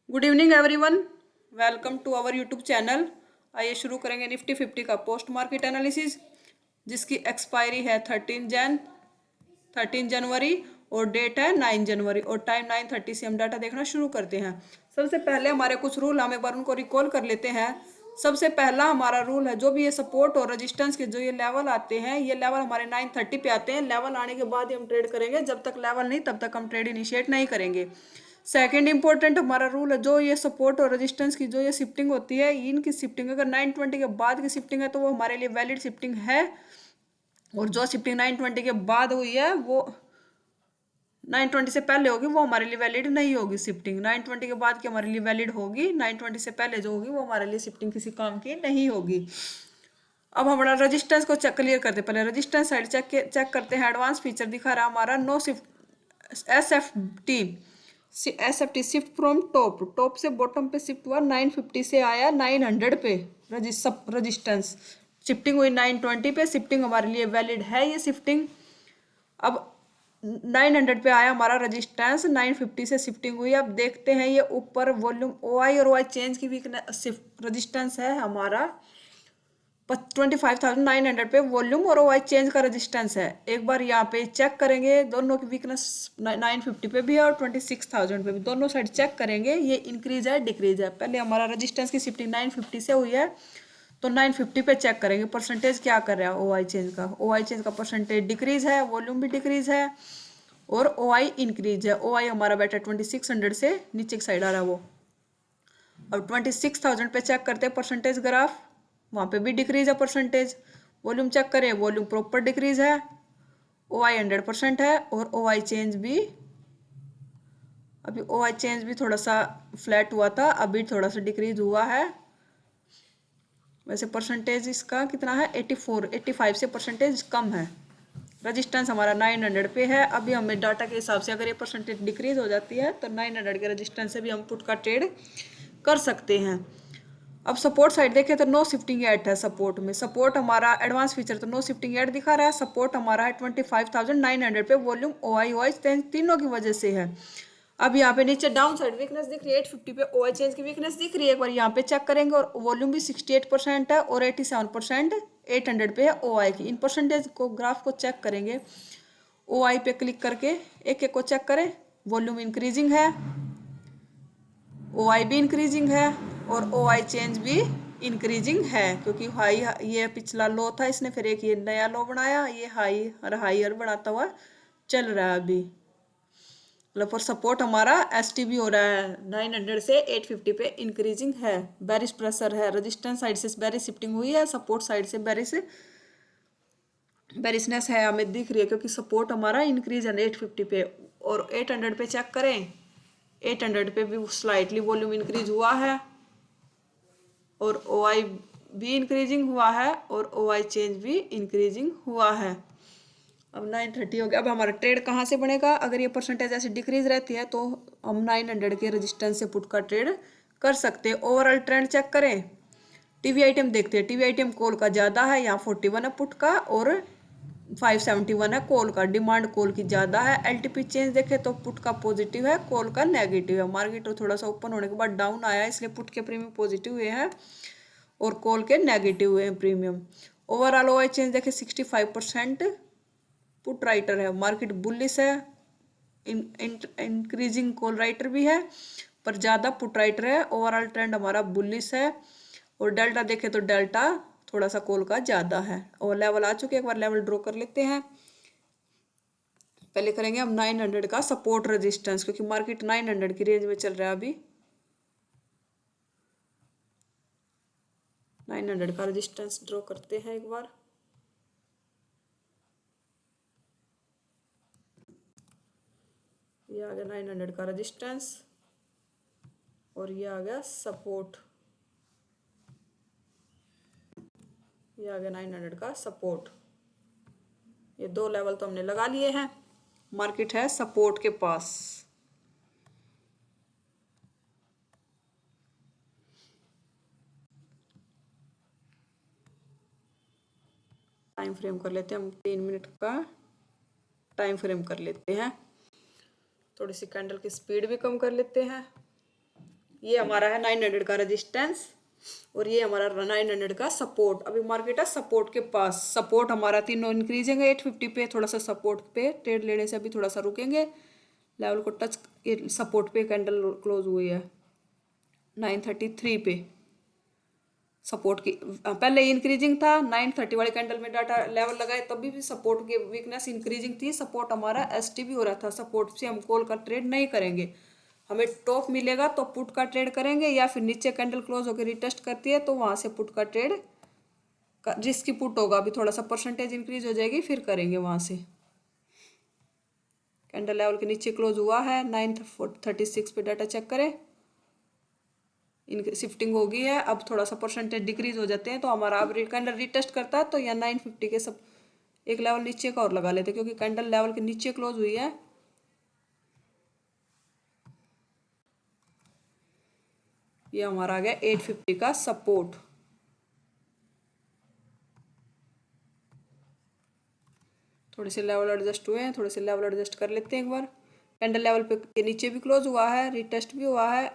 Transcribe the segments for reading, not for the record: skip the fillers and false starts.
Good evening everyone, welcome to our YouTube channel. आइए शुरू करेंगे निफ्टी 50 का पोस्ट मार्केट एनालिसिस, जिसकी एक्सपायरी है 13 जनवरी और डेट है 9 जनवरी और टाइम 9:30 से हम डाटा देखना शुरू करते हैं। सबसे पहले हमारे कुछ रूल हम एक बार उनको रिकॉल कर लेते हैं। सबसे पहला हमारा रूल है, जो भी ये सपोर्ट और रेजिस्टेंस के जो ये लेवल आते हैं, ये लेवल हमारे 9:30 पे आते हैं। लेवल आने के बाद ही हम ट्रेड करेंगे, जब तक लेवल नहीं तब तक हम ट्रेड इनिशिएट नहीं करेंगे। सेकंड इंपॉर्टेंट हमारा रूल है, जो ये सपोर्ट और रेजिस्टेंस की जो ये शिफ्टिंग होती है, इनकी शिफ्टिंग अगर 9:20 के बाद की शिफ्टिंग है तो वो हमारे लिए वैलिड शिफ्टिंग है, और जो शिफ्टिंग 9:20 के बाद हुई है वो 9:20 से पहले होगी वो हमारे लिए वैलिड नहीं होगी। शिफ्टिंग 9:20 के बाद की हमारे लिए वैलिड होगी, 9:20 से पहले जो होगी वो हमारे लिए शिफ्टिंग किसी काम की नहीं होगी। अब हमारा रेजिस्टेंस को चेक क्लियर करते, पहले रेजिस्टेंस साइड चेक करते हैं। एडवांस फीचर दिखा रहा है हमारा no shift SFT shift from top से बॉटम पे शिफ्ट हुआ, 950 से आया 900 पे। रजिस्टेंस शिफ्टिंग हुई 9:20 पे, शिफ्टिंग हमारे लिए वैलिड है ये शिफ्टिंग। अब 900 पे आया हमारा रजिस्टेंस, 950 से शिफ्टिंग हुई। अब देखते हैं ये ऊपर वॉल्यूम OI और OI चेंज की वीकनेस रजिस्टेंस है हमारा 25,900 पे वॉल्यूम और OI चेंज का रेजिस्टेंस है। एक बार यहाँ पे चेक करेंगे, दोनों की वीकनेस 950 पे भी है और 26,000 पे भी, दोनों साइड चेक करेंगे ये इंक्रीज है डिक्रीज है। पहले हमारा रेजिस्टेंस की शिफ्टिंग 950 से हुई है, तो 950 पे चेक करेंगे परसेंटेज क्या कर रहा है OI चेंज का। OI चेंज का परसेंटेज डिक्रीज है, वॉल्यूम भी डिक्रीज है और OI इंक्रीज है। OI हमारा बैठा 2600 से नीचे की साइड आ रहा है वो। अब 26,000 पे चेक करते हैं परसेंटेज ग्राफ, वहाँ पे भी डिक्रीज है परसेंटेज। वॉल्यूम चेक करें, वॉल्यूम प्रॉपर डिक्रीज है, OI 100% है और OI चेंज भी, अभी OI चेंज भी थोड़ा सा फ्लैट हुआ था, अभी थोड़ा सा डिक्रीज हुआ है। वैसे परसेंटेज इसका कितना है, 85 से परसेंटेज कम है। रजिस्टेंस हमारा 900 पे है। अभी हमें डाटा के हिसाब से अगर ये परसेंटेज डिक्रीज हो जाती है तो 900 के रजिस्टेंस से भी हम पुट का ट्रेड कर सकते हैं। अब सपोर्ट साइड देखें तो नो शिफ्टिंग एट है सपोर्ट में। सपोर्ट हमारा एडवांस फीचर तो नो शिफ्टिंग एट दिखा रहा है। सपोर्ट हमारा है 25,900 पे, वॉल्यूम OI तीनों की वजह से है। अब यहाँ पे नीचे डाउन साइड वीकनेस दिख रही है 850 पे, OI चेंज की वीकनेस दिख रही है। एक बार यहाँ पे चेक करेंगे और वॉल्यूम भी 68% है और 87% 800 पे है OI की। इन परसेंटेज को ग्राफ को चेक करेंगे, OI पे क्लिक करके एक एक को चेक करें। वॉल्यूम इंक्रीजिंग है, OI भी इंक्रीजिंग है और OI चेंज भी इंक्रीजिंग है, क्योंकि हाई ये पिछला लो था, इसने फिर एक ये नया लो बनाया, ये हाई बनाता हुआ चल रहा है अभी। मतलब फॉर सपोर्ट हमारा STB हो रहा है 900 से 850 पे इंक्रीजिंग है। बेरिश प्रेशर है, रेजिस्टेंस साइड से बेरिश शिफ्टिंग हुई है, सपोर्ट साइड से बेरिशनेस है हमें दिख रही है, क्योंकि सपोर्ट हमारा इंक्रीज है 850 पे और 800 पे चेक करें, 800 पे भी स्लाइटली वॉल्यूम इंक्रीज हुआ है और OI भी इंक्रीजिंग हुआ है और OI चेंज भी इंक्रीजिंग हुआ है। अब 930 हो गया। अब हमारा ट्रेड कहाँ से बनेगा, अगर ये परसेंटेज ऐसे डिक्रीज रहती है तो हम 900 के रेजिस्टेंस से पुट का ट्रेड कर सकते हैं। ओवरऑल ट्रेंड चेक करें, टीवी आइटम देखते हैं। टीवी आइटम कॉल का ज़्यादा है, यहाँ 41 है पुट का और 571 है कॉल का। डिमांड कॉल की ज़्यादा है। LTP चेंज देखे तो पुट का पॉजिटिव है, कॉल का नेगेटिव है। मार्केट थोड़ा सा ओपन होने के बाद डाउन आया, इसलिए पुट के प्रीमियम पॉजिटिव हुए हैं और कॉल के नेगेटिव हुए हैं प्रीमियम। ओवरऑल OI चेंज देखे 65% पुट राइटर है, मार्केट बुलिश है। इंक्रीजिंग कॉल राइटर भी है पर ज़्यादा पुट राइटर है। ओवरऑल ट्रेंड हमारा बुलिश है और डेल्टा देखे तो डेल्टा थोड़ा सा कॉल का ज़्यादा है। और लेवल आ चुके, एक बार लेवल ड्रॉ कर लेते हैं। पहले करेंगे हम 900 का सपोर्ट रेजिस्टेंस, क्योंकि मार्केट 900 की रेंज में चल रहा है अभी। 900 का रेजिस्टेंस ड्रॉ करते हैं एक बार। ये आ गया 900 का रेजिस्टेंस और ये आ गया सपोर्ट, ये आ गया 900 का सपोर्ट। ये दो लेवल तो हमने लगा लिए हैं। मार्केट है सपोर्ट के पास। टाइम फ्रेम कर लेते हैं हम, 3 मिनट का टाइम फ्रेम कर लेते हैं। थोड़ी सी कैंडल की स्पीड भी कम कर लेते हैं। ये हमारा है 900 का रेजिस्टेंस और ये हमारा 900 का सपोर्ट। अभी मार्केट है सपोर्ट के पास। सपोर्ट हमारा तीनों इंक्रीजिंग है 850 पे, थोड़ा सा सपोर्ट पे ट्रेड लेने से अभी थोड़ा सा रुकेंगे। लेवल को टच, सपोर्ट पे कैंडल क्लोज हुई है 933 पे। सपोर्ट की पहले इंक्रीजिंग था, 930 वाले कैंडल में डाटा लेवल लगाए तभी भी सपोर्ट की वीकनेस इंक्रीजिंग थी। सपोर्ट हमारा एसटी भी हो रहा था। सपोर्ट से हम कॉल का ट्रेड नहीं करेंगे। हमें टॉप मिलेगा तो पुट का ट्रेड करेंगे, या फिर नीचे कैंडल क्लोज होकर रिटेस्ट करती है तो वहां से पुट का ट्रेड, जिसकी पुट होगा अभी थोड़ा सा परसेंटेज इंक्रीज हो जाएगी फिर करेंगे वहां से। कैंडल लेवल के नीचे क्लोज हुआ है 936 पे। डाटा चेक करें, इन शिफ्टिंग हो गई है। अब थोड़ा सा परसेंटेज डिक्रीज हो जाते हैं तो हमारा अब कैंडल रिटेस्ट करता है तो या 950 के सब एक लेवल नीचे का और लगा लेते हैं, क्योंकि कैंडल लेवल के नीचे क्लोज हुई है। ये हमारा आ गया 850 का सपोर्ट। थोड़े से लेवल एडजस्ट हुए हैं, थोड़े से लेवल एडजस्ट कर लेते हैं एक बार। कैंडल लेवल पे के नीचे भी क्लोज हुआ है, रिटेस्ट भी हुआ है।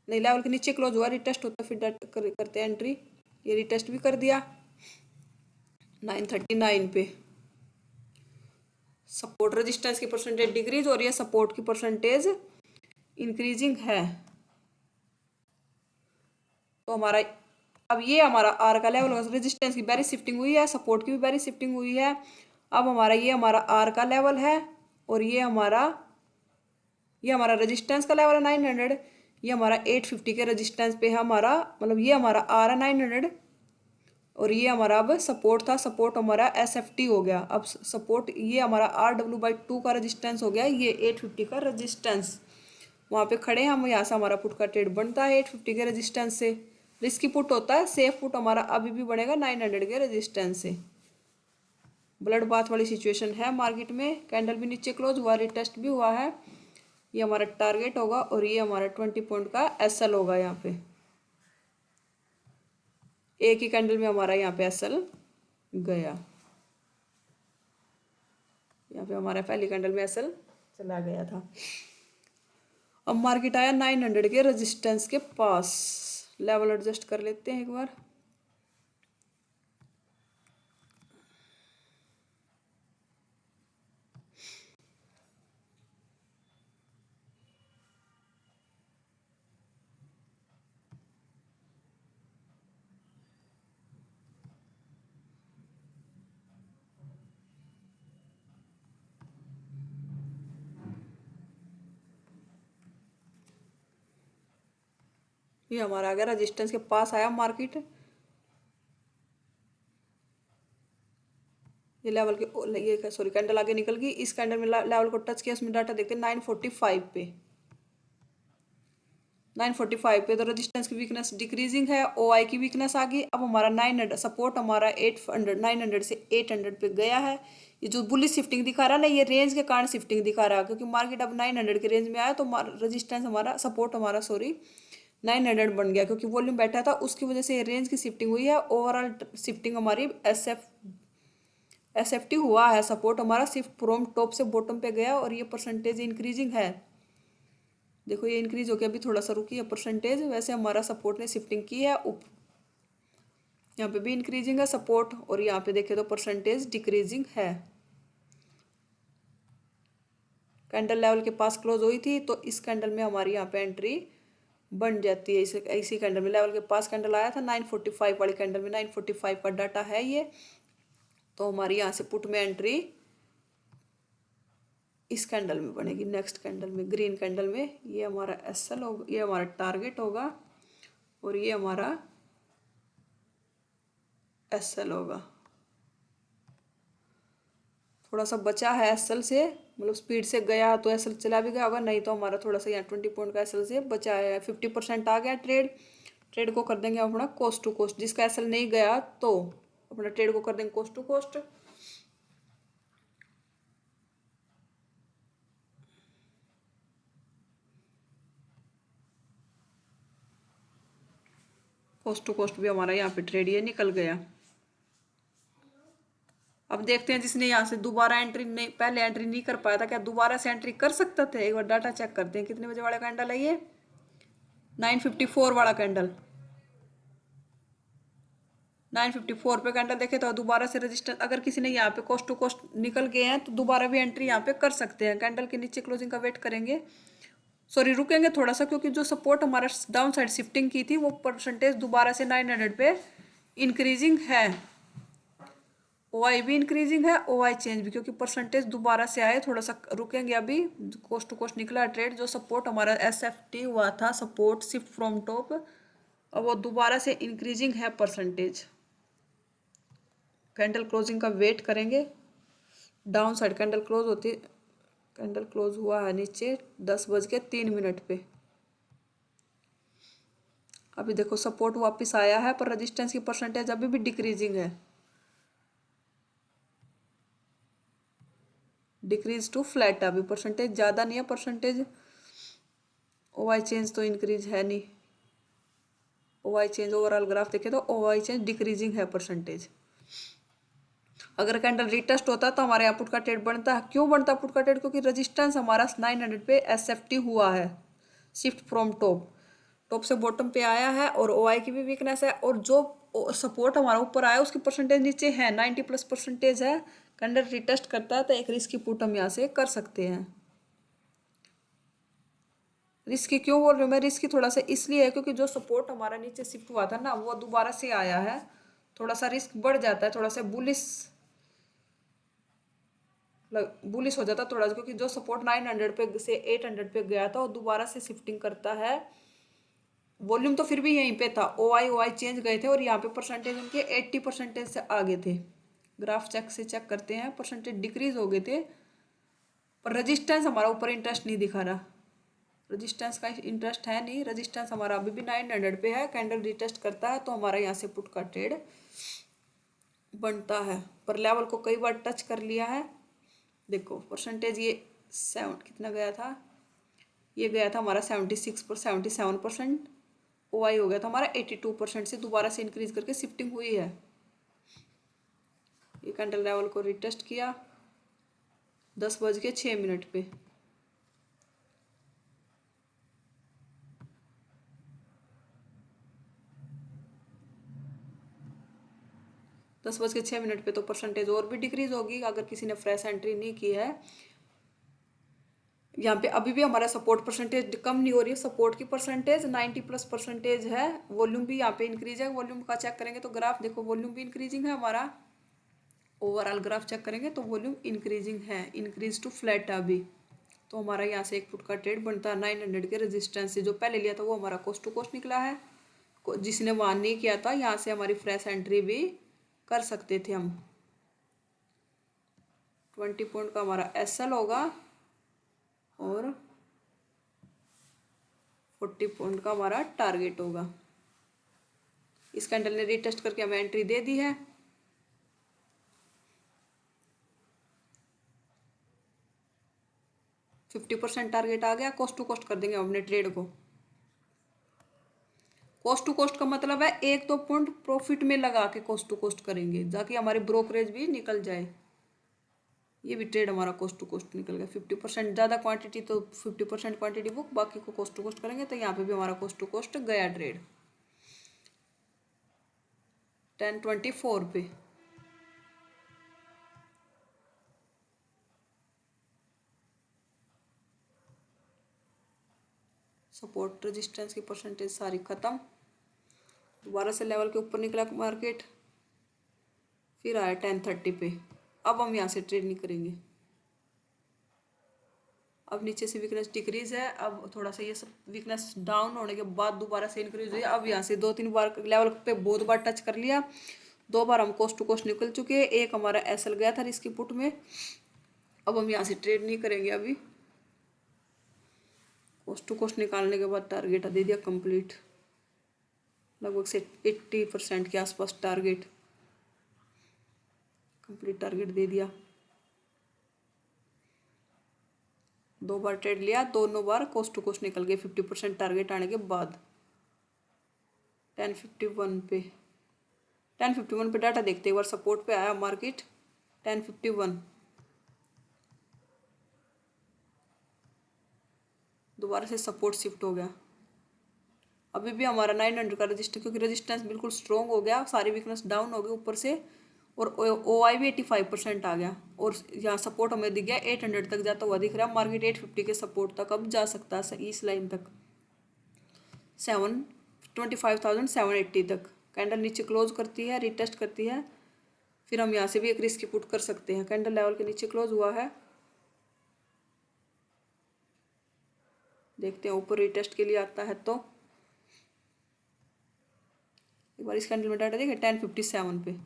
नहीं, लेवल के नीचे क्लोज हुआ, रिटेस्ट होता फिर करते हैं एंट्री। ये रिटेस्ट भी कर दिया 939 पे। सपोर्ट रेजिस्टेंस की परसेंटेज डिक्रीज हो रही है, सपोर्ट की परसेंटेज इंक्रीजिंग है। तो हमारा अब ये हमारा आर का लेवल होगा। रेजिस्टेंस की बैरी शिफ्टिंग हुई है, सपोर्ट की भी बैरी शिफ्टिंग हुई है। अब हमारा ये हमारा आर का लेवल है और ये हमारा रेजिस्टेंस का लेवल है 900। ये हमारा 850 के रेजिस्टेंस पे है हमारा, मतलब ये हमारा आर है 900 और ये हमारा अब सपोर्ट था। सपोर्ट हमारा SFT हो गया। अब सपोर्ट ये हमारा RW/2 का रेजिस्टेंस हो गया, ये 850 का रेजिस्टेंस। वहाँ पे खड़े हैं हम, यहाँ से हमारा पुट का ट्रेड बनता है 850 के रेजिस्टेंस से। रिस्की पुट होता है, सेफ पुट हमारा अभी भी बनेगा 900 के रेजिस्टेंस से। ब्लड बाथ वाली सिचुएशन है मार्केट में। कैंडल भी नीचे क्लोज हुआ, रिटेस्ट भी हुआ है। ये हमारा टारगेट होगा और ये हमारा 20 पॉइंट का SL होगा। यहाँ पे एक ही कैंडल में हमारा यहाँ पे SL गया। यहाँ पे हमारा पहली कैंडल में SL चला गया था। अब मार्केट आया 900 के रेजिस्टेंस के पास। लेवल एडजस्ट कर लेते हैं एक बार। ये हमारा आ गया रेजिस्टेंस के पास आया मार्केट। ये लेवल के ये सॉरी कैंडल आगे निकल गई। इस कैंडल में लेवल को टच किया, इसमें डाटा देखते हैं 945 पे। 945 पे तो रेजिस्टेंस की वीकनेस डिक्रीजिंग है, OI की वीकनेस आ गई। अब हमारा 900 सपोर्ट हमारा 800 900 से 800 पे गया है। ये जो बुलिश शिफ्टिंग दिखा रहा है ना, ये रेंज के कारण शिफ्टिंग दिखा रहा है, क्योंकि मार्केट अब 900 के रेंज में आया तो रेजिस्टेंस हमारा सपोर्ट हमारा 900 बन गया, क्योंकि वॉल्यूम बैठा था उसकी वजह से रेंज की शिफ्टिंग हुई है। ओवरऑल शिफ्टिंग हमारी SFT हुआ है। सपोर्ट हमारा सिर्फ फ्रॉम टॉप से बॉटम पे गया और ये परसेंटेज इंक्रीजिंग है। देखो ये इंक्रीज हो गया, अभी थोड़ा सा रुकी है परसेंटेज। वैसे हमारा सपोर्ट ने शिफ्टिंग की है यहाँ पे भी इंक्रीजिंग है सपोर्ट, और यहाँ पे देखे तो परसेंटेज डिक्रीजिंग है। कैंडल लेवल के पास क्लोज हुई थी तो इस कैंडल में हमारी यहाँ पे एंट्री बन जाती है। इसी कैंडल में लेवल के पास कैंडल आया था 945 वाली कैंडल में। 945 का डाटा है ये, तो हमारी यहाँ से पुट में एंट्री इस कैंडल में बनेगी। नेक्स्ट कैंडल में, ग्रीन कैंडल में, ये हमारा SL होगा, ये हमारा टारगेट होगा और ये हमारा SL होगा। थोड़ा सा बचा है SL से, मतलब स्पीड से गया तो SL चला भी गया होगा, नहीं तो हमारा थोड़ा सा यहाँ 20 पॉइंट का SL से बचा है। 50% आ गया ट्रेड को कर देंगे अपना कोस्ट टू कोस्ट। जिसका SL नहीं गया तो अपना ट्रेड को कर देंगे cost to cost. Cost to cost भी हमारा यहाँ पे ट्रेड ये निकल गया। अब देखते हैं जिसने यहाँ से दोबारा एंट्री नहीं, पहले एंट्री नहीं कर पाया था, क्या दोबारा से एंट्री कर सकता था? एक बार डाटा चेक करते हैं। कितने बजे वाला कैंडल है ये? 954 वाला कैंडल, 954 पे कैंडल देखे तो दोबारा से रजिस्टर, अगर किसी ने यहाँ पे कोस्ट टू कोस्ट निकल गए हैं तो दोबारा भी एंट्री यहाँ पे कर सकते हैं। कैंडल के नीचे क्लोजिंग का वेट करेंगे, सॉरी रुकेंगे थोड़ा सा, क्योंकि जो सपोर्ट हमारा डाउन साइड शिफ्टिंग की थी वो परसेंटेज दोबारा से 900 पे इंक्रीजिंग है। ओआई भी इंक्रीजिंग है, ओआई चेंज भी, क्योंकि परसेंटेज दोबारा से आए, थोड़ा सा रुकेंगे अभी। कोस्ट टू कोस्ट निकला ट्रेड, जो सपोर्ट हमारा एसएफटी हुआ था, सपोर्ट शिफ्ट फ्रॉम टॉप, अब वो दोबारा से इंक्रीजिंग है परसेंटेज। कैंडल क्लोजिंग का वेट करेंगे। डाउन साइड कैंडल क्लोज होती, कैंडल क्लोज हुआ है नीचे 10:03 पे। अभी देखो सपोर्ट वापस आया है, पर रेजिस्टेंस की परसेंटेज अभी भी डिक्रीजिंग है, डिक्रीज टू फ्लैट। अभी परसेंटेज ज़्यादा नहीं है, परसेंटेज ओवाई चेंज तो इंक्रीज है नहीं। ओवाई चेंज ओवरऑल ग्राफ देखे तो ओवाई चेंज डिक्रीजिंग है परसेंटेज। अगर कैंडल रिटेस्ट होता तो हमारे यहाँ पुट का ट्रेड बनता है। क्यों बनता पुट का ट्रेड? क्योंकि रेजिस्टेंस हमारा 900 पे एसएफटी हुआ है, शिफ्ट फ्रॉम टॉप, टॉप से बॉटम पे आया है, और ओआई की भी वीकनेस है, और जो सपोर्ट हमारा ऊपर आया उसकी परसेंटेज नीचे है, 90+ परसेंटेज है। कैंडल रिटेस्ट करता है तो एक रिस्क की पुट हम यहाँ से कर सकते हैं। रिस्की क्यों बोल रही हूँ मैं? रिस्की थोड़ा सा इसलिए है क्योंकि जो सपोर्ट हमारा नीचे शिफ्ट हुआ था ना, वो दोबारा से आया है, थोड़ा सा रिस्क बढ़ जाता है, थोड़ा सा बुलिश हो जाता है थोड़ा सा, क्योंकि जो सपोर्ट 900 पे से 800 पे गया था वो दोबारा से शिफ्टिंग करता है। वॉल्यूम तो फिर भी यहीं पे था, ओआई चेंज गए थे, और यहाँ पे परसेंटेज उनके 80% से आगे थे। ग्राफ चेक करते हैं, परसेंटेज डिक्रीज हो गए थे, पर रजिस्टेंस हमारा ऊपर इंटरेस्ट नहीं दिखा रहा, रजिस्टेंस का इंटरेस्ट है नहीं, रजिस्टेंस हमारा अभी भी 900 पे है। कैंडल रिटेस्ट करता है तो हमारा यहाँ से पुट का ट्रेड बनता है, पर लेवल को कई बार टच कर लिया है। देखो परसेंटेज ये 7 कितना गया था, ये गया था हमारा 77%। ओआई हो गया था हमारा 82% से, दोबारा से इंक्रीज करके शिफ्टिंग हुई है। ये कैंडल लेवल को रिटेस्ट किया 10:06 पे। दस बज के 6 मिनट पे तो परसेंटेज और भी डिक्रीज होगी अगर किसी ने फ्रेश एंट्री नहीं की है। यहाँ पे अभी भी हमारा सपोर्ट परसेंटेज कम नहीं हो रही है, सपोर्ट की परसेंटेज 90+ परसेंटेज है। वॉल्यूम भी यहाँ पे इंक्रीज है, वॉल्यूम का चेक करेंगे तो ग्राफ देखो वॉल्यूम भी इंक्रीजिंग है हमारा। ओवरऑल ग्राफ चेक करेंगे तो वॉल्यूम इंक्रीजिंग है, इंक्रीज टू फ्लैट है अभी। तो हमारा यहाँ से एक फुट का ट्रेड बनता है 900 के रेजिस्टेंस से। जो पहले लिया था वो हमारा कोस्ट टू कोस्ट निकला है, जिसने वार्न नहीं किया था यहाँ से हमारी फ्रेश एंट्री भी कर सकते थे हम। 20 पॉइंट का हमारा एसएल होगा और 40 पॉइंट का हमारा टारगेट होगा। इस कैंडल ने रिटेस्ट करके हमें एंट्री दे दी है। %50 टारगेट आ गया, कोस्ट टू कोस्ट कर देंगे अपने ट्रेड को। कोस्ट टू कोस्ट का मतलब है 1-2 पॉइंट प्रॉफिट में लगा के कोस्ट टू कोस्ट करेंगे, ताकि हमारी ब्रोकरेज भी निकल जाए। ये भी ट्रेड हमारा कोस्ट टू कोस्ट निकल गया। 50% ज़्यादा क्वांटिटी तो 50% क्वांटिटी बुक, बाकी को कोस्ट टू कोस्ट करेंगे, तो यहाँ पे भी हमारा कोस्ट टू कोस्ट गया ट्रेड 10:24 पे। सपोर्ट रेजिस्टेंस की परसेंटेज सारी खत्म, दोबारा से लेवल के ऊपर निकला मार्केट, फिर आया 10:30 पे। अब हम यहाँ से ट्रेड नहीं करेंगे, अब नीचे से वीकनेस डिक्रीज है। अब थोड़ा सा ये सब वीकनेस डाउन होने के बाद दोबारा से इंक्रीज हुई। अब यहाँ से 2-3 बार लेवल पे बहुत बार टच कर लिया, 2 बार हम कोस्ट टू कोस्ट निकल चुके हैं, एक हमारा एसएल गया था रिस्क की पुट में। अब हम यहाँ से ट्रेड नहीं करेंगे अभी। कोस्ट टू कोस्ट निकालने के बाद टारगेट दे दिया कंप्लीट, लगभग से 80% के आसपास टारगेट कंप्लीट, टारगेट दे दिया। 2 बार ट्रेड लिया, दोनों बार कोस्ट टू कोस्ट निकल गए 50% टारगेट आने के बाद। 10:51 पे, 10:51 पे डाटा देखते एक बार, सपोर्ट पे आया मार्केट 10:51, दोबारा से सपोर्ट शिफ्ट हो गया। अभी भी हमारा 900 का रजिस्टर, क्योंकि रजिस्टेंस बिल्कुल स्ट्रॉन्ग हो गया, सारी वीकनेस डाउन हो गई ऊपर से, और ओ आई भी 85% आ गया। और यहाँ सपोर्ट हमें दिख गया 800 तक जाता हुआ दिख रहा है। मार्केट 850 के सपोर्ट तक अब जा सकता है, इस लाइन तक 25,780 तक। कैंडल नीचे क्लोज करती है, रिटेस्ट करती है, फिर हम यहाँ से भी एक रिस्क पुट कर सकते हैं। कैंडल लेवल के नीचे क्लोज हुआ है, देखते हैं ऊपर रिटेस्ट के लिए आता है तो। एक बार इस कैंडल में डाटा देखें 1057 पे,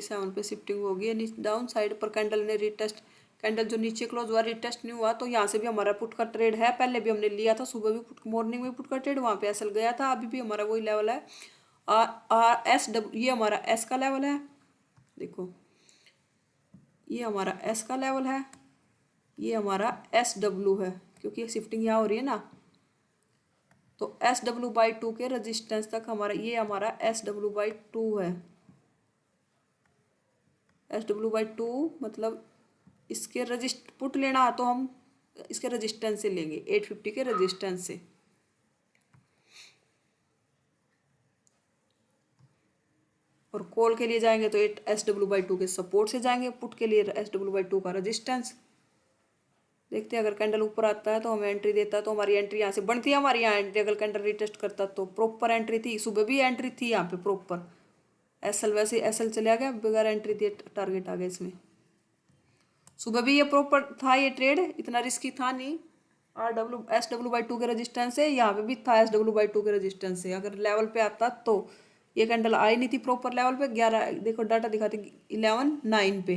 सेवन पे शिफ्टिंग होगी है डाउन साइड पर। कैंडल ने रिटेस्ट, कैंडल जो नीचे क्लोज हुआ रिटेस्ट नहीं हुआ, तो यहाँ से भी हमारा पुट का ट्रेड है। पहले भी हमने लिया था, सुबह भी पुट, मॉर्निंग में पुट का ट्रेड, वहाँ पे एसएल गया था। अभी भी हमारा वही लेवल है RSW, ये हमारा एस का लेवल है। देखो ये हमारा एस का लेवल है, ये हमारा SW है, क्योंकि ये शिफ्टिंग यहाँ हो रही है ना। तो SW/2 के रजिस्टेंस तक हमारा, ये हमारा SW/2 है। SW/2 मतलब इसके रजिस्ट पुट लेना है तो हम इसके रजिस्टेंस से लेंगे, 850 के रजिस्टेंस से। और कॉल के लिए जाएंगे तो SW/2 के सपोर्ट से जाएंगे, पुट के लिए SW/2 का रजिस्टेंस। देखते हैं अगर कैंडल ऊपर आता है तो हमें एंट्री देता है, तो हमारी एंट्री यहाँ से बनती है। हमारी यहाँ एंट्री अगर कैंडल रिटेस्ट करता तो प्रॉपर एंट्री थी, सुबह भी एंट्री थी यहाँ पे प्रॉपर। एसएल वैसे एसएल चला गया, बगैर एंट्री दिए टारगेट आ गया इसमें। सुबह भी ये प्रॉपर था, ये ट्रेड इतना रिस्की था नहीं। SW/2 के रेजिस्टेंस से, यहाँ पे भी था SW/2 के रेजिस्टेंस से। अगर लेवल पे आता तो ये कैंडल आई नहीं थी प्रॉपर लेवल पे। 11 देखो डाटा दिखाते 11:09 पे,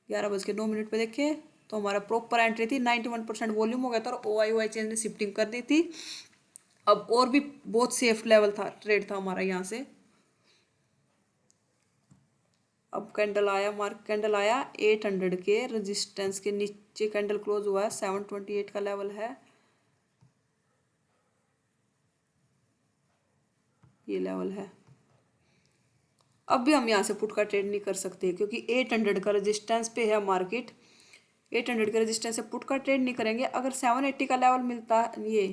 11:09 पे देखे तो हमारा प्रॉपर एंट्री थी। 91% वॉल्यूम हो गया था, और OI चेंज ने शिफ्टिंग कर दी थी। अब और भी बहुत सेफ लेवल था, ट्रेड था हमारा यहाँ से। अब कैंडल आया, मार्क कैंडल आया 800 के रेजिस्टेंस के नीचे, कैंडल क्लोज हुआ है 728 का लेवल है, ये लेवल है। अब भी हम यहाँ से पुट का ट्रेड नहीं कर सकते, क्योंकि 800 का रेजिस्टेंस पे है मार्केट। 800 के रेजिस्टेंस से पुट का ट्रेड नहीं करेंगे। अगर 780 का लेवल मिलता, ये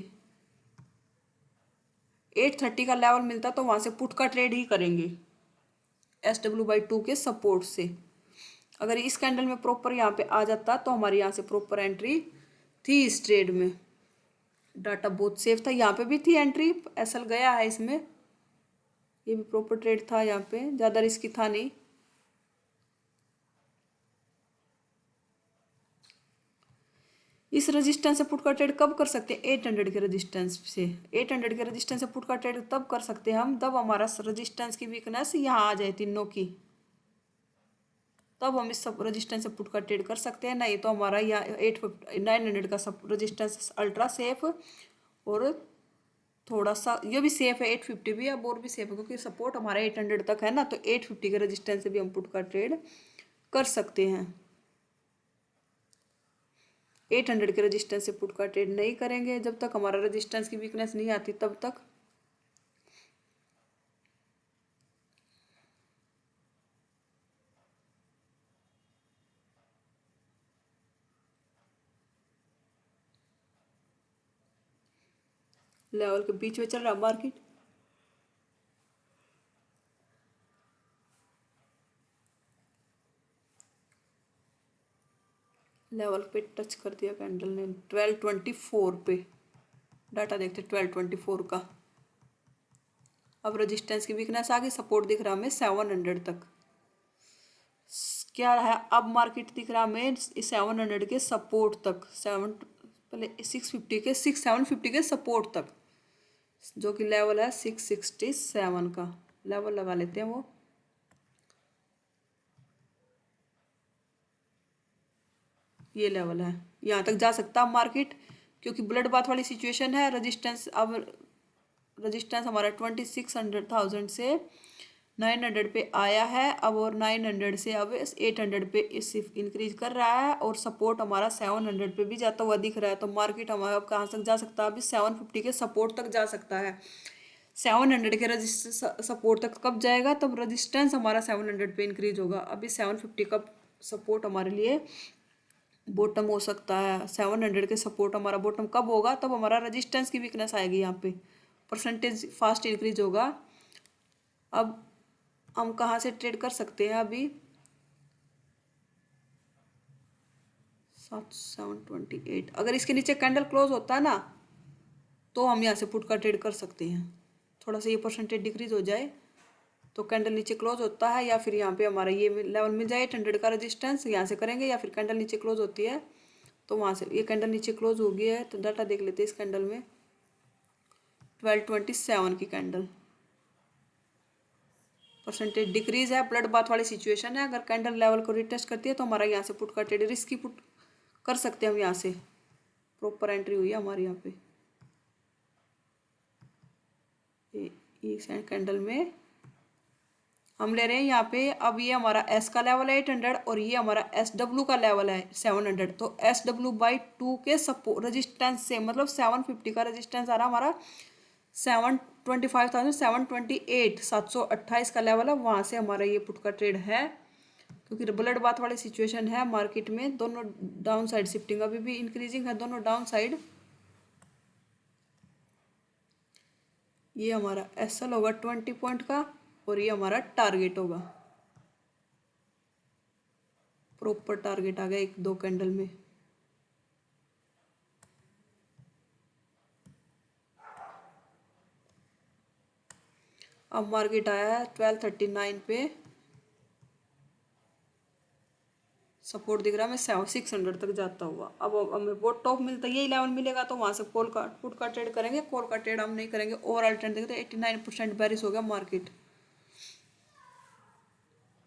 830 का लेवल मिलता, तो वहाँ से पुट का ट्रेड ही करेंगे SW/2 के सपोर्ट से। अगर इस कैंडल में प्रॉपर यहाँ पे आ जाता तो हमारी यहाँ से प्रॉपर एंट्री थी इस ट्रेड में। डाटा बहुत सेफ था, यहाँ पे भी थी एंट्री, एसएल गया है इसमें, ये भी प्रॉपर ट्रेड था, यहाँ पे ज़्यादा रिस्की था नहीं। इस रेजिस्टेंस से पुट का ट्रेड कब कर सकते हैं? 800 के रेजिस्टेंस से। 800 के रेजिस्टेंस से पुट का ट्रेड तब कर सकते हैं हम, तब हमारा रेजिस्टेंस की वीकनेस यहाँ आ जाए तीनों की, तब हम इस सब रेजिस्टेंस से पुट का ट्रेड कर सकते हैं। नहीं तो हमारा यहाँ 900 का सब रेजिस्टेंस अल्ट्रा सेफ, और थोड़ा सा ये भी सेफ है, 850 भी अब और भी सेफ है, क्योंकि सपोर्ट हमारा 800 तक है ना, तो 850 के रेजिस्टेंस से भी हम पुट का ट्रेड कर सकते हैं। 800 के रेजिस्टेंस से पुट का ट्रेड नहीं करेंगे जब तक हमारा रेजिस्टेंस की वीकनेस नहीं आती, तब तक। लेवल के बीच में चल रहा मार्केट, लेवल पे टच कर दिया कैंडल ने 1224 पे। डाटा देखते 1224 का। अब रेजिस्टेंस की वीकनेस आ गई, सपोर्ट दिख रहा हमें 700 तक। क्या है अब मार्केट दिख रहा हमें 700 के सपोर्ट तक, पहले 750 के सपोर्ट तक, जो कि लेवल है 667 का लेवल लगा लेते हैं वो। ये लेवल है, यहाँ तक जा सकता मार्केट, क्योंकि ब्लड बाथ वाली सिचुएशन है। रेजिस्टेंस अब रेजिस्टेंस हमारा 2600,000 से 900 पे आया है अब, और 900 से अब 800 पे इस इंक्रीज कर रहा है, और सपोर्ट हमारा 700 पे भी जाता हुआ दिख रहा है। तो मार्केट हमारा अब कहाँ तक जा सकता है? अभी 750 के सपोर्ट तक जा सकता है। 700 के रजिस्टेंस सपोर्ट तक कब जाएगा, तब रजिस्टेंस हमारा 700 पे इंक्रीज होगा। अभी 750 का सपोर्ट हमारे लिए बॉटम हो सकता है। 700 के सपोर्ट हमारा बॉटम कब होगा, तब हमारा रजिस्टेंस की वीकनेस आएगी, यहाँ पे परसेंटेज फास्ट इंक्रीज होगा। अब हम कहाँ से ट्रेड कर सकते हैं, अभी 728 अगर इसके नीचे कैंडल क्लोज होता है ना, तो हम यहाँ से पुट का ट्रेड कर सकते हैं। थोड़ा सा ये परसेंटेज डिक्रीज हो जाए तो कैंडल नीचे क्लोज होता है, या फिर यहाँ पे हमारा ये लेवल मिल जाए 800 का रेजिस्टेंस, यहाँ से करेंगे। या फिर कैंडल नीचे क्लोज होती है तो वहाँ से, ये कैंडल नीचे क्लोज हो गई है तो डाटा देख लेते हैं। इस कैंडल में 1227 की कैंडल, परसेंटेज डिक्रीज है, ब्लड बाथ वाली सिचुएशन है। अगर कैंडल लेवल को रिटेस्ट करती है तो हमारा यहाँ से पुट का ट्रेड रिस्की पुट कर सकते हैं हम। यहाँ से प्रॉपर एंट्री हुई है हमारे यहाँ पे ये कैंडल में हम ले रहे हैं यहाँ पे। अब ये हमारा एस का लेवल है 800 और ये हमारा एस डब्ल्यू का लेवल है 700। तो एस डब्ल्यू बाई 2 के सपोर्ट रजिस्टेंस से, मतलब 750 का रजिस्टेंस आ रहा हमारा 728 का लेवल है, वहाँ से हमारा ये पुट का ट्रेड है। क्योंकि ब्लड बाथ वाली सिचुएशन है मार्केट में, दोनों डाउन साइड शिफ्टिंग अभी भी इंक्रीजिंग है, दोनों डाउन साइड। ये हमारा एसएल होगा 20 पॉइंट का और ये हमारा टारगेट होगा। प्रॉपर टारगेट आ गया एक दो कैंडल में। अब मार्केट आया है 1239 पे, सपोर्ट दिख रहा है मैं 600 तक जाता हुआ। अब हमें बहुत टॉप मिलता है, यही लेवल मिलेगा तो वहाँ से कॉल का पुट का ट्रेड करेंगे। कॉल का ट्रेड हम नहीं करेंगे। ओवरऑल ट्रेंड देखते 89% बेरिश हो गया मार्केट।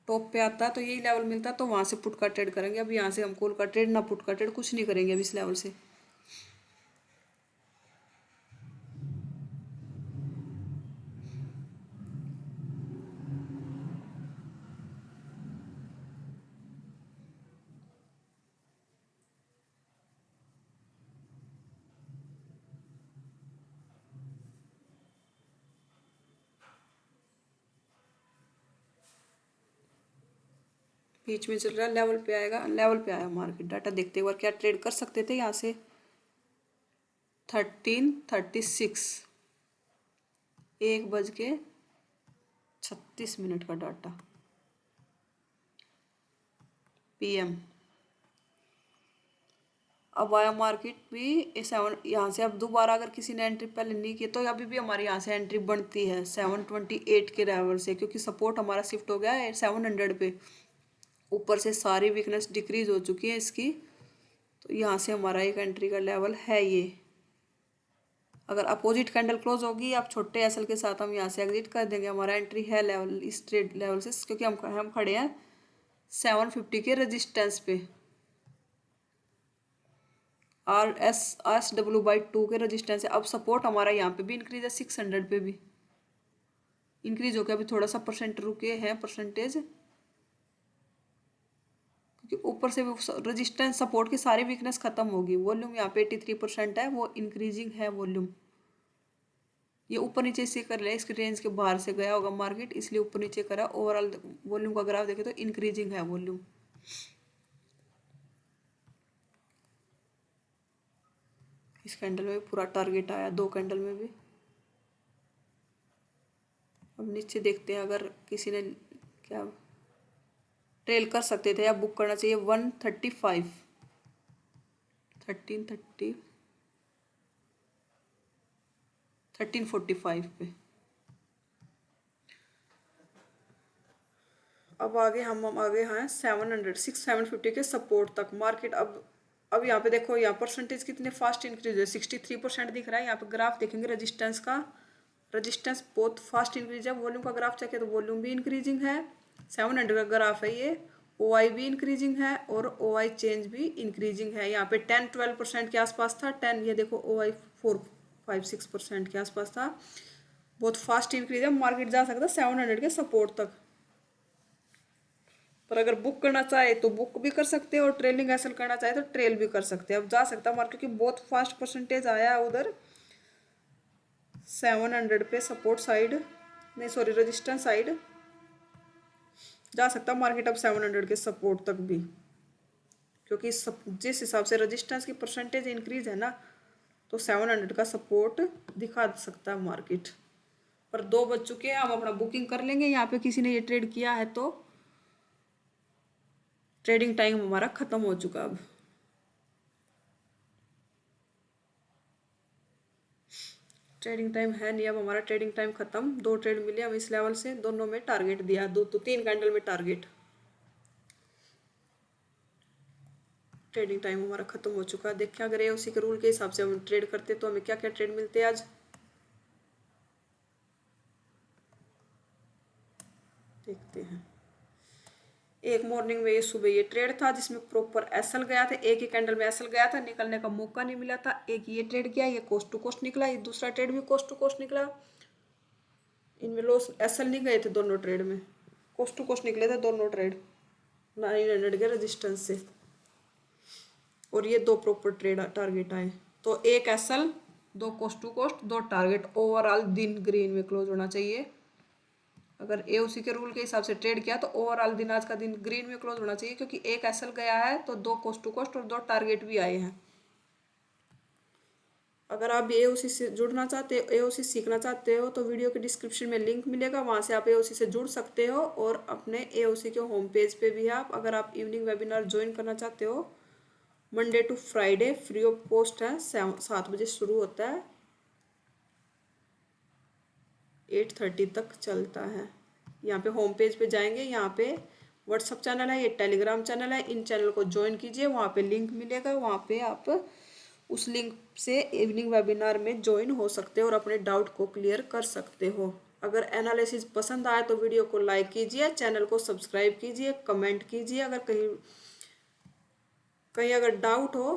टॉप पे आता है तो यही लेवल मिलता है तो वहाँ से पुट का ट्रेड करेंगे। अब यहाँ से हम कॉल का ट्रेड ना पुट का ट्रेड कुछ नहीं करेंगे अब इस लेवल से। बीच में चल रहा है, लेवल पे आएगा, लेवल पे आया मार्केट। डाटा देखते एक बार क्या ट्रेड कर सकते थे यहाँ से। 1336 1:36 का डाटा PM। अब आया मार्केट भी 7 यहाँ से। अब दोबारा अगर किसी ने एंट्री पहले नहीं की तो अभी भी हमारे यहाँ से एंट्री बनती है 728 के लेवल से, क्योंकि सपोर्ट हमारा शिफ्ट हो गया है 700 पे। ऊपर से सारी वीकनेस डिक्रीज हो चुकी है इसकी, तो यहाँ से हमारा एक एंट्री का लेवल है ये। अगर अपोजिट कैंडल क्लोज होगी आप छोटे एसएल के साथ हम यहाँ से एग्जिट कर देंगे। हमारा एंट्री है लेवल इस ट्रेड लेवल से, क्योंकि हम खड़े हैं 750 के रेजिस्टेंस पे। और SW/2 के रेजिस्टेंस है। अब सपोर्ट हमारा यहाँ पे भी इंक्रीज है, 600 पे भी इंक्रीज हो गया। अभी थोड़ा सा परसेंट रुके हैं परसेंटेज, क्योंकि ऊपर से रेजिस्टेंस सपोर्ट की सारी वीकनेस खत्म होगी। वॉल्यूम यहाँ पे 83% है, वो इंक्रीजिंग है वॉल्यूम। ये ऊपर नीचे से कर लिया, इसके रेंज के बाहर से गया होगा मार्केट, इसलिए ऊपर नीचे करा। ओवरऑल वॉल्यूम का ग्राफ देखे तो इंक्रीजिंग है वॉल्यूम। इस कैंडल में पूरा टारगेट आया, दो कैंडल में भी। अब नीचे देखते हैं अगर किसी ने क्या ट्रेल कर सकते थे या बुक करना चाहिए। 135 1345 पे। अब आगे हम आगे हैं 750 के सपोर्ट तक मार्केट। अब यहाँ पे देखो, यहाँ परसेंटेज कितने फास्ट इंक्रीज है, 63% दिख रहा है। यहाँ पे ग्राफ देखेंगे रेजिस्टेंस का, रेजिस्टेंस बहुत फास्ट इंक्रीज है। वॉल्यूम का ग्राफ चेक है तो वॉल्यूम भी इंक्रीजिंग है। 700 का ग्राफ है ये। OI भी इंक्रीजिंग है और OI चेंज भी इंक्रीजिंग है। यहाँ पे 10-12% के आसपास था। 10 ये देखो OI 4-5-6% के आसपास था। बहुत फास्ट इंक्रीज है, मार्केट जा सकता है 700 के सपोर्ट तक। पर अगर बुक करना चाहे तो बुक भी कर सकते हैं और ट्रेलिंग एसएल करना चाहे तो ट्रेल भी कर सकते हैं। अब जा सकता है मार्केट की बहुत फास्ट परसेंटेज आया है उधर 700 पे सपोर्ट साइड, नहीं सॉरी रेजिस्टेंस साइड जा सकता मार्केट अब 700 के सपोर्ट तक भी, क्योंकि जिस हिसाब से रेजिस्टेंस की परसेंटेज इंक्रीज है ना, तो 700 का सपोर्ट दिखा सकता है मार्केट। पर 2 बज चुके हैं, हम अपना बुकिंग कर लेंगे। यहाँ पे किसी ने ये ट्रेड किया है तो ट्रेडिंग टाइम हमारा खत्म हो चुका अब। ट्रेडिंग टाइम है नहीं अब हमारा, ट्रेडिंग टाइम खत्म। 2 ट्रेड मिले हम इस लेवल से, दोनों में टारगेट दिया, 2 तो 3 कैंडल में टारगेट। ट्रेडिंग टाइम हमारा खत्म हो चुका है। देखिए अगर ये उसी के रूल के हिसाब से हम ट्रेड करते तो हमें क्या क्या ट्रेड मिलते हैं आज। देखते हैं। एक मॉर्निंग में ये सुबह ये ट्रेड था जिसमें प्रॉपर एसएल गया था, एक ही कैंडल में एसएल गया था, निकलने का मौका नहीं मिला था। एक ये ट्रेड किया, ये कोस्ट टू कोस्ट निकला, ये दूसरा ट्रेड भी कोस्ट टू कोस्ट निकला। इनमें लॉस एसएल नहीं गए थे दोनों ट्रेड में, कोस्ट टू कोस्ट निकले थे दोनों ट्रेड 900 के रेजिस्टेंस से। और ये 2 प्रॉपर ट्रेड टारगेट आए, तो एक SL, 2 cost to cost, 2 target. Overall दिन ग्रीन में क्लोज होना चाहिए। अगर ए उसी के रूल के हिसाब से ट्रेड किया तो ओवरऑल दिन आज का दिन ग्रीन में क्लोज होना चाहिए, क्योंकि एक एसएल गया है तो 2 कोस्ट टू कोस्ट और 2 टारगेट भी आए हैं। अगर आप एओसी से जुड़ना चाहते हो, एओसी सीखना चाहते हो, तो वीडियो के डिस्क्रिप्शन में लिंक मिलेगा, वहाँ से आप एओसी से जुड़ सकते हो। और अपने एओसी के होम पेज पे भी आप, अगर आप इवनिंग वेबिनार ज्वाइन करना चाहते हो, Monday to Friday free of cost है, 7 बजे शुरू होता है, 8:30 तक चलता है। यहाँ पे होम पेज पे जाएंगे, यहाँ पे व्हाट्सअप चैनल है, ये टेलीग्राम चैनल है, इन चैनल को ज्वाइन कीजिए, वहाँ पे लिंक मिलेगा, वहाँ पे आप उस लिंक से इवनिंग वेबिनार में ज्वाइन हो सकते हो और अपने डाउट को क्लियर कर सकते हो। अगर एनालिसिस पसंद आए तो वीडियो को लाइक कीजिए, चैनल को सब्सक्राइब कीजिए, कमेंट कीजिए। अगर कहीं कहीं अगर डाउट हो,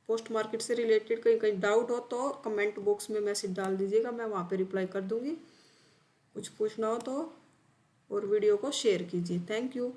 पोस्ट मार्केट से रिलेटेड कहीं कहीं डाउट हो, तो कमेंट बॉक्स में मैसेज डाल दीजिएगा, मैं वहाँ पे रिप्लाई कर दूँगी। कुछ पूछना हो तो, और वीडियो को शेयर कीजिए। Thank you.